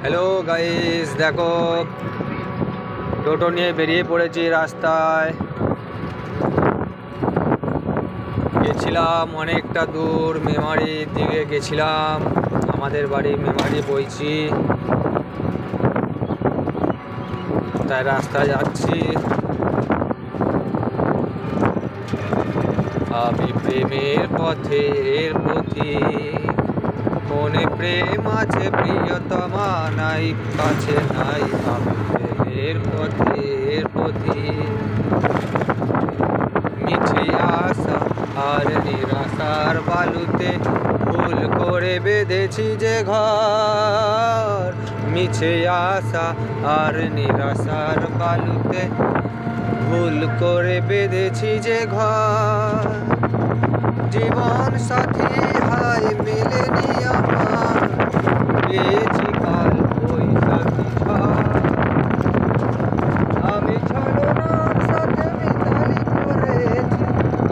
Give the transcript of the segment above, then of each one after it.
Hello guys, দেখো টোটো নিয়ে বেরিয়ে পড়েছি। রাস্তায় গেছিলাম অনেকটা দূর, মেমারির দিকে গেছিলাম। আমাদের বাড়ি মেমারি বইছি, তাই রাস্তায় যাচ্ছি। আমি প্রেমের পথের পথিক, মনে প্রেম আছে প্রিয়তমা নাই কাছে নাই। আমি প্রেমের পথের পথিক, মিছে আশা আর নিরাশার বালুতে ভুল করে বেঁধেছি যে ঘর। মিছে আশা আর নিরাশার বালুতে ভুল করে বেঁধেছি যে ঘর। জীবন সাথী হায় মেলেনি আমার, পেয়েছি কাল বৈশাখী ঝড়। আমি ছলনার সাথে মিতালি করেছি,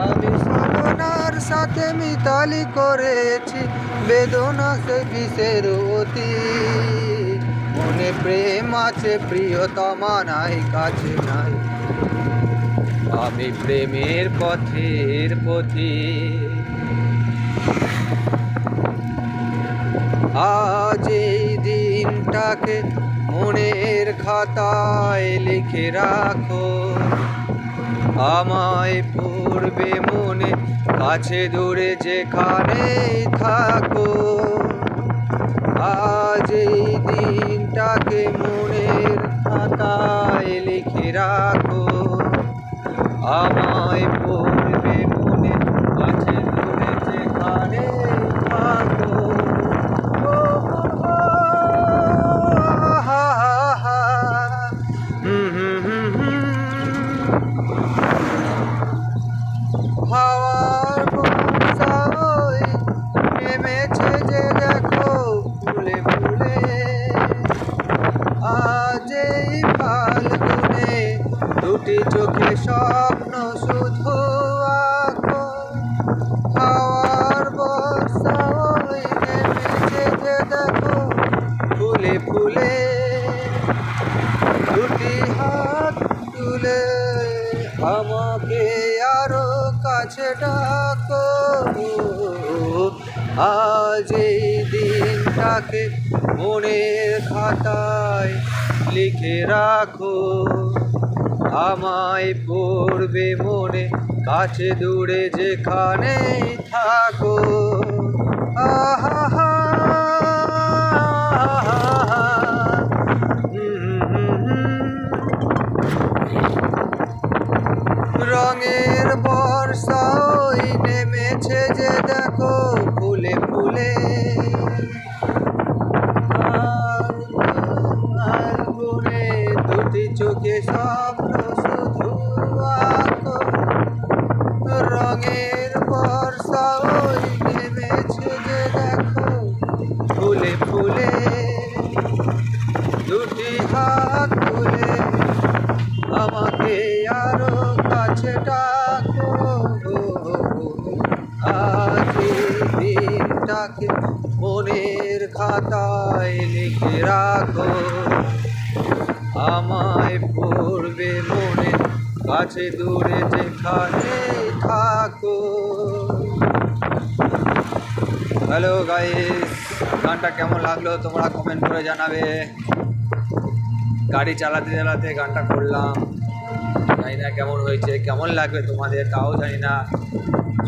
আমি ছলনার সাথে মিতালি করেছি, বেদনা সে বিষের অতি। মনে প্রেম আছে প্রিয়তমা নাই কাছে নাই। আমি প্রেমের পথের পথিক। আজ এই দিনটাকে মনের খাতায় লিখে রাখো, আমায় পড়বে মনে কাছে দূরে যেখানে থাকো। আজ এই দিনটাকে মনের খাতায় লিখে রাখো, আমায় পড়বে মনে কাছে দূরে যেখানে থাকো। হাওয়ার বর্ষায় নেমেছে যে দেখো ফুলে ফুলে, আজ এই ফাল্গুনে দুটি চোখে স্বপ্ন শুধু আঁকো। হাওয়ার বর্ষায় নেমেছে যে দেখো ফুলে ফুলে, দুটি হাত তুলে আমাকে আরো কাছে ডাকো। আজ এই দিনটাকে মনের খাতায় লিখে রাখো, আমায় পড়বে মনে কাছে দূরে যেখানে থাকো। আহা রঙের বর্ষায় নেমেছে যে দেখো ফুলে ফুলে, ফাল্গুনে দুটি চোখে স্বপ্ন শুধু আঁকো। রঙের বর্ষায় নেমেছে যে দেখো ফুলে ফুলে, দুটি হাত তুলে আমাকে আরো কাছে ডাকো। আজ এই দিনটাকে মনের খাতায় লিখে রাখো, আমায় পড়বে মনে কাছে দূরে যেখানে থাকো। হ্যালো গাইস, গানটা কেমন লাগলো তোমরা কমেন্ট করে জানাবে। গাড়ি চালাতে চালাতে গানটা করলাম, জানি না কেমন হয়েছে, কেমন লাগবে তোমাদের তাও জানি না।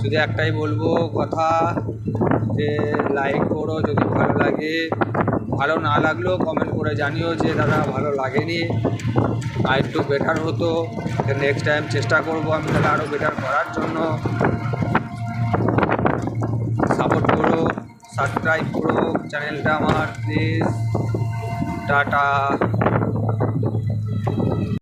শুধু একটাই বলবো কথা, যে লাইক করো যদি ভালো লাগে, ভালো না লাগলেও কমেন্ট করে জানিও যে দাদা ভালো লাগেনি, আর একটু বেটার হতো। নেক্সট টাইম চেষ্টা করবো আমি তাহলে আরও বেটার করার জন্য। সাপোর্ট করো, সাবস্ক্রাইব করো চ্যানেলটা আমার প্লিজ। টাটা।